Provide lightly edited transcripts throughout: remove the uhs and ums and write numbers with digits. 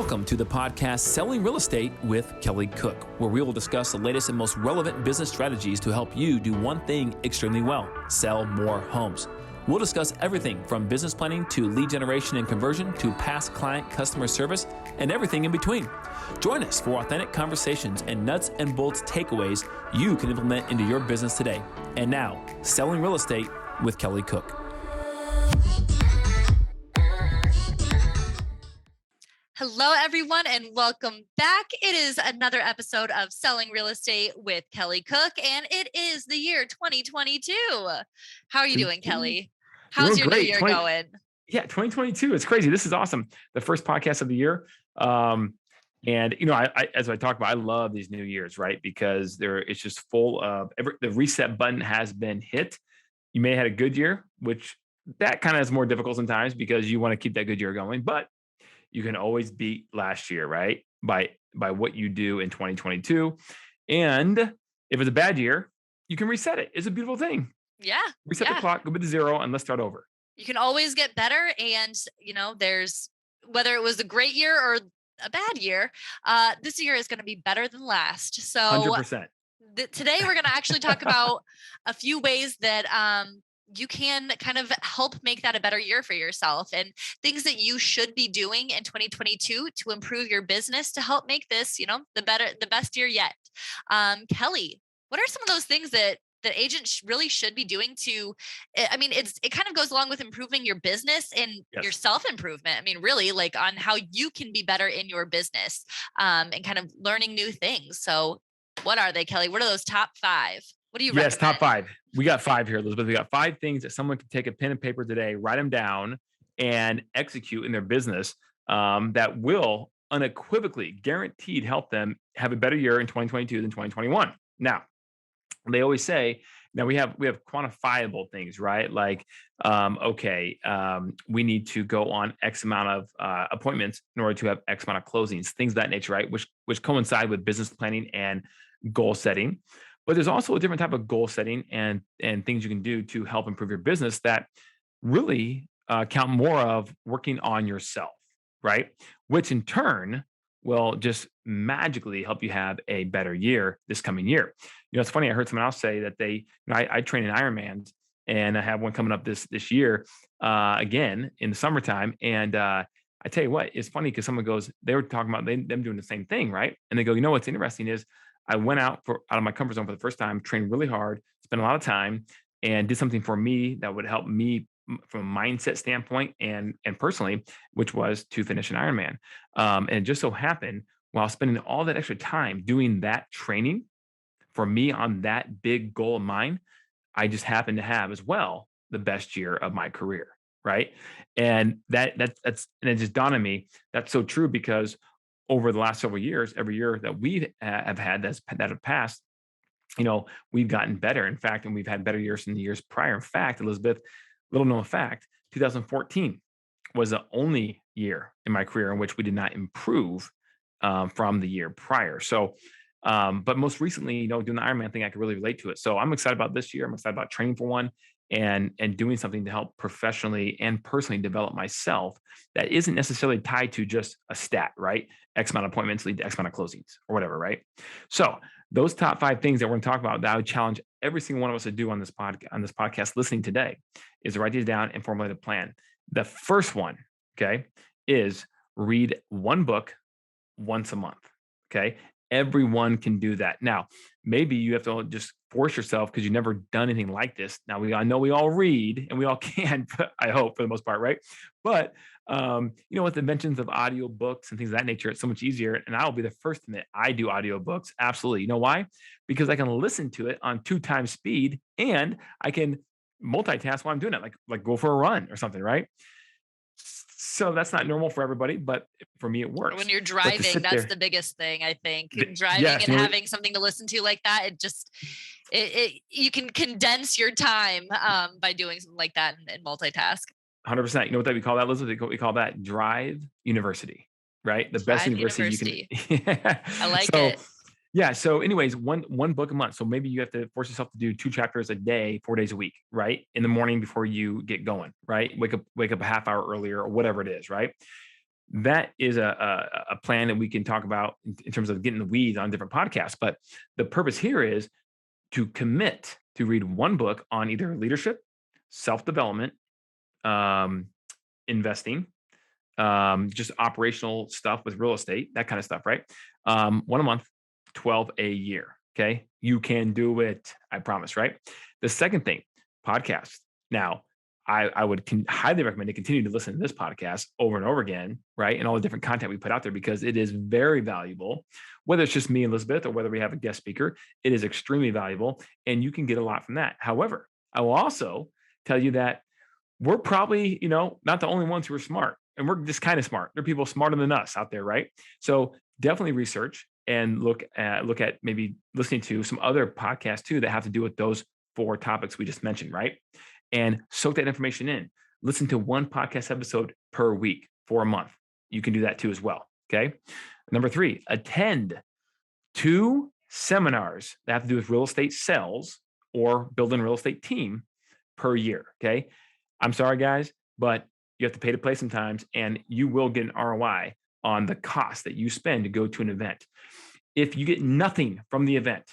Welcome to the podcast Selling Real Estate with Kelly Cook, where we will discuss the latest and most relevant business strategies to help you do one thing extremely well: sell more homes. We'll discuss everything from business planning to lead generation and conversion to past client customer service and everything in between. Join us for authentic conversations and nuts and bolts takeaways you can implement into your business today. And now, Selling Real Estate with Kelly Cook. Hello, everyone, and welcome back. It is another episode of Selling Real Estate with Kelly Cook, and it is the year 2022. How are you doing, Kelly? How's your new year going? Yeah, 2022. It's crazy. This is awesome. The first podcast of the year. And you know, I as I talk about, I love these new years, right? Because it's just full of the reset button has been hit. You may have had a good year, which that kind of is more difficult sometimes because you want to keep that good year going, but you can always beat last year, right? By what you do in 2022. And if it's a bad year, you can reset it. It's a beautiful thing. Yeah. Reset the clock, go back to zero, and let's start over. You can always get better. And, you know, there's whether it was a great year or a bad year, this year is going to be better than last. So 100%. Today we're going to actually talk about a few ways that you can kind of help make that a better year for yourself and things that you should be doing in 2022 to improve your business to help make this, you know, the best year yet. Kelly, what are some of those things that agents really should be doing to, I mean, it kind of goes along with improving your business and your self-improvement. I mean, really like on how you can be better in your business and kind of learning new things. So what are they, Kelly? What are those top 5? What do you recommend? Yes, top 5. We got 5 here, Elizabeth. We got 5 things that someone can take a pen and paper today, write them down, and execute in their business that will unequivocally, guaranteed help them have a better year in 2022 than 2021. Now, they always say, now we have quantifiable things, right? Like, we need to go on X amount of appointments in order to have X amount of closings, things of that nature, right? Which coincide with business planning and goal setting. But there's also a different type of goal setting and things you can do to help improve your business that really count more of working on yourself, right? Which in turn will just magically help you have a better year this coming year. You know, it's funny. I heard someone else say that I train in Ironmans, and I have one coming up this year again in the summertime. And I tell you what, it's funny because someone goes, they were talking about them doing the same thing, right? And they go, you know, what's interesting is I went out of my comfort zone for the first time, trained really hard, spent a lot of time, and did something for me that would help me from a mindset standpoint and personally, which was to finish an Ironman. And it just so happened while spending all that extra time doing that training for me on that big goal of mine, I just happened to have as well the best year of my career, right? And that's and it just dawned on me that's so true because over the last several years, every year that we have had that have passed, you know, we've gotten better. In fact, and we've had better years than the years prior. In fact, Elizabeth, little known fact, 2014 was the only year in my career in which we did not improve from the year prior. So, but most recently, you know, doing the Ironman thing, I could really relate to it. So I'm excited about this year. I'm excited about training for one and doing something to help professionally and personally develop myself that isn't necessarily tied to just a stat, right? X amount of appointments lead to X amount of closings or whatever, right? So those top 5 things that we're going to talk about that I would challenge every single one of us to do on this podcast listening today is to write these down and formulate a plan. The first one, okay, is read one book once a month, okay? Everyone can do that. Now, maybe you have to just force yourself because you've never done anything like this. Now, I know we all read and we all can, I hope for the most part, right? But, you know, with the inventions of audio books and things of that nature, it's so much easier. And I'll be the first to admit I do audio books. Absolutely. You know why? Because I can listen to it on 2 times speed and I can multitask while I'm doing it, like go for a run or something, right? So that's not normal for everybody, but for me, it works. When you're driving, that's the biggest thing, I think. Driving and having something to listen to like that, you can condense your time by doing something like that and multitask. 100%. You know what we call that, Elizabeth? We call that Drive University, right? The best university you can. I like it. Yeah. So anyways, one book a month. So maybe you have to force yourself to do 2 chapters a day, 4 days a week, right? In the morning before you get going, right? Wake up a half hour earlier or whatever it is, right? that is a plan that we can talk about in terms of getting the weeds on different podcasts. But the purpose here is to commit to read one book on either leadership, self-development, um, investing, just operational stuff with real estate, that kind of stuff, right? One a month, 12 a year. Okay. You can do it. I promise, right? The second thing, podcast. Now, I would highly recommend to continue to listen to this podcast over and over again, right? And all the different content we put out there because it is very valuable. Whether it's just me and Elizabeth or whether we have a guest speaker, it is extremely valuable and you can get a lot from that. However, I will also tell you that we're probably, not the only ones who are smart and we're just kind of smart. There are people smarter than us out there, right? So definitely research and look at maybe listening to some other podcasts too that have to do with those 4 topics we just mentioned, right? And soak that information in. Listen to one podcast episode per week for a month. You can do that too as well. Okay. Number 3, attend 2 seminars that have to do with real estate sales or building a real estate team per year. Okay. I'm sorry, guys, but you have to pay to play sometimes, and you will get an ROI on the cost that you spend to go to an event. If you get nothing from the event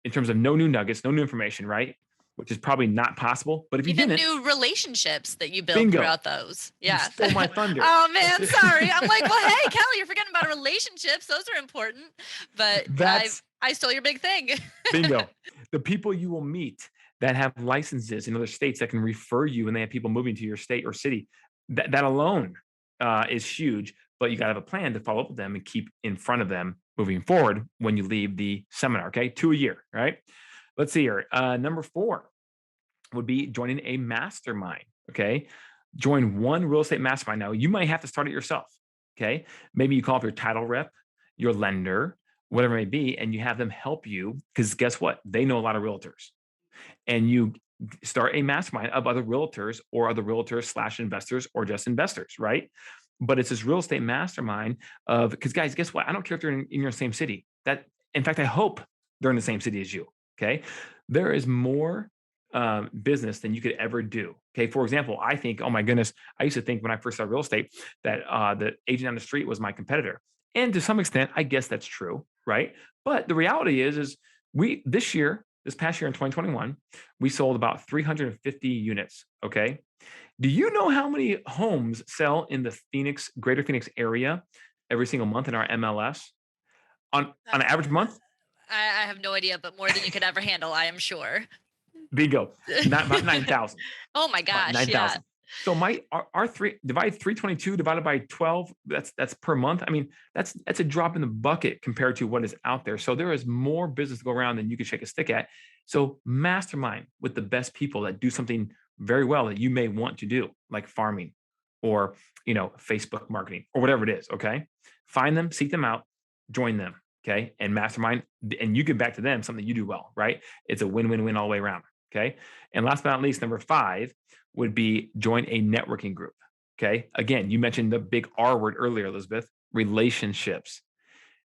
in terms of no new nuggets, no new information, right? Which is probably not possible. But if you Even didn't, new relationships that you build bingo, throughout those. you Yeah. stole my thunder. Oh man, sorry. I'm like, well, hey, Kelly, you're forgetting about relationships. Those are important. But That's I stole your big thing. bingo. The people you will meet that have licenses in other states that can refer you when they have people moving to your state or city, that alone is huge. But you got to have a plan to follow up with them and keep in front of them moving forward when you leave the seminar. Okay, 2 a year, right? Let's see here. Number 4 would be joining a mastermind. Okay, join one real estate mastermind. Now you might have to start it yourself. Okay, maybe you call up your title rep, your lender, whatever it may be, and you have them help you because guess what? They know a lot of realtors. And you start a mastermind of other realtors or other realtors / investors or just investors, right? But it's this real estate mastermind of, because guys, guess what? I don't care if they're in your same city. In fact, I hope they're in the same city as you. Okay. There is more business than you could ever do. Okay. For example, I think, oh my goodness, I used to think when I first started real estate that the agent on the street was my competitor. And to some extent, I guess that's true. Right. But the reality is this past year in 2021, we sold about 350 units. Okay. Do you know how many homes sell in the greater Phoenix area every single month in our MLS on an average month? I have no idea, but more than you could ever handle, I am sure. Bingo. Not about 9,000. Oh my gosh. 9,000. So our 322 divided by 12, that's per month. I mean, that's a drop in the bucket compared to what is out there. So there is more business to go around than you can shake a stick at. So mastermind with the best people that do something very well that you may want to do, like farming or, Facebook marketing or whatever it is. Okay. Find them, seek them out, join them. Okay. And mastermind, and you give back to them something you do well, right? It's a win-win-win all the way around. Okay. And last but not least, number 5 would be join a networking group. Okay. Again, you mentioned the big R word earlier, Elizabeth, relationships.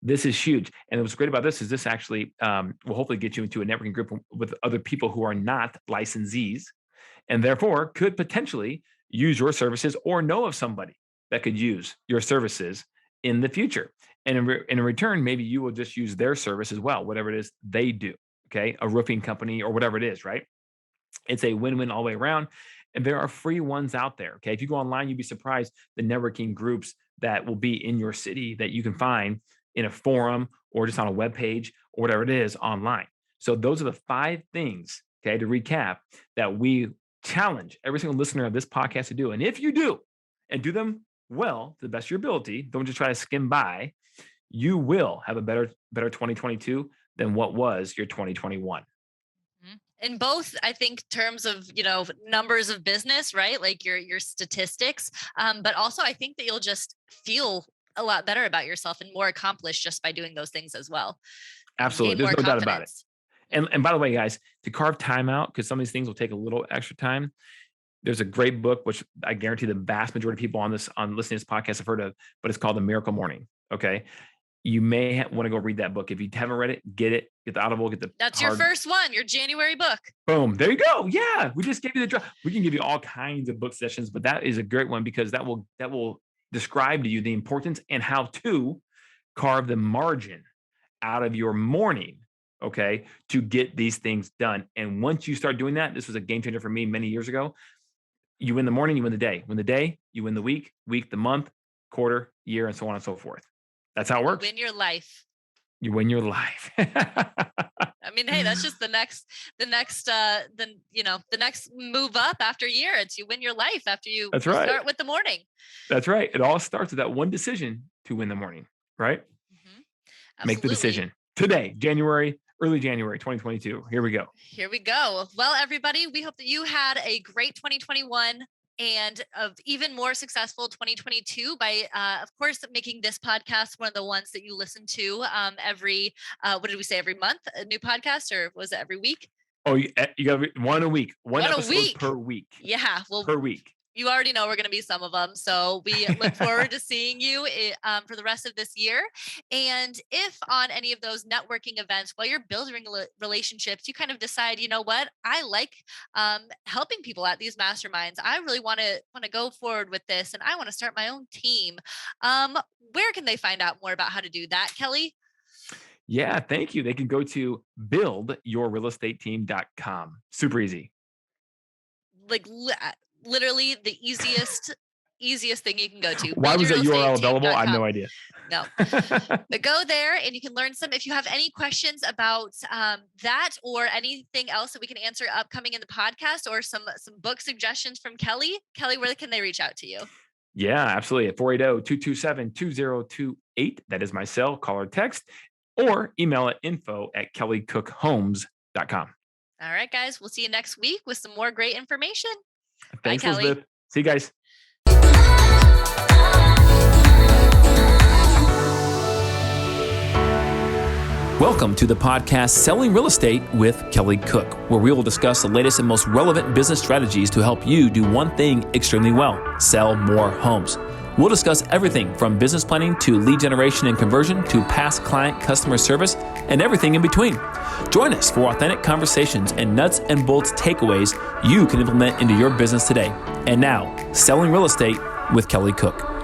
This is huge. And what's great about this is this actually will hopefully get you into a networking group with other people who are not licensees and therefore could potentially use your services or know of somebody that could use your services in the future. And in return, maybe you will just use their service as well, whatever it is they do. Okay. A roofing company or whatever it is, right? It's a win-win all the way around. And there are free ones out there. Okay. If you go online, you'd be surprised the networking groups that will be in your city that you can find in a forum or just on a web page or whatever it is online. So those are the 5 things, okay, to recap, that we challenge every single listener of this podcast to do. And if you do and do them well to the best of your ability, don't just try to skim by, you will have a better 2022 than what was your 2021. In both, I think, terms of, numbers of business, right? Like your statistics. But also I think that you'll just feel a lot better about yourself and more accomplished just by doing those things as well. Absolutely. There's no doubt about it. And by the way, guys, to carve time out, because some of these things will take a little extra time. There's a great book, which I guarantee the vast majority of people on listening to this podcast have heard of, but it's called The Miracle Morning. Okay. You may want to go read that book. If you haven't read it, get the Audible, That's your first one, your January book. Boom. There you go. Yeah. We just gave you the drop. We can give you all kinds of book sessions, but that is a great one because that will describe to you the importance and how to carve the margin out of your morning, okay, to get these things done. And once you start doing that, this was a game changer for me many years ago. You win the morning, you win the day. Win the day, you win the week, the month, quarter, year, and so on and so forth. That's how it works. You win your life. You win your life. I mean, hey, that's just the next move up after a year. It's you win your life after you start with the morning. That's right. It all starts with that one decision to win the morning, right? Mm-hmm. Make the decision today, early January 2022. Here we go. Well, everybody, we hope that you had a great 2021 and of even more successful 2022 by, of course, making this podcast one of the ones that you listen to every, what did we say, every month, a new podcast, or was it every week? Oh, you got one a week, one episode per week. Yeah. Well, per week. You already know we're going to be some of them. So we look forward to seeing you for the rest of this year. And if on any of those networking events, while you're building relationships, you kind of decide, you know what, I like helping people at these masterminds. I really want to go forward with this, and I want to start my own team. Where can they find out more about how to do that, Kelly? Yeah, thank you. They can go to buildyourrealestateteam.com. Super easy. Like literally the easiest thing you can go to. Why was that URL available? I have no idea. No, but go there and you can learn some. If you have any questions about that or anything else that we can answer upcoming in the podcast, or some book suggestions from Kelly, where can they reach out to you? Yeah, absolutely. At 480-227-2028. That is my cell, call or text, or email at info@kellycookhomes.com. All right, guys. We'll see you next week with some more great information. Thanks, Kelly. Elizabeth. See you guys. Welcome to the podcast Selling Real Estate with Kelly Cook, where we will discuss the latest and most relevant business strategies to help you do one thing extremely well: sell more homes. We'll discuss everything from business planning to lead generation and conversion to past client customer service and everything in between. Join us for authentic conversations and nuts and bolts takeaways you can implement into your business today. And now, Selling Real Estate with Kelly Cook.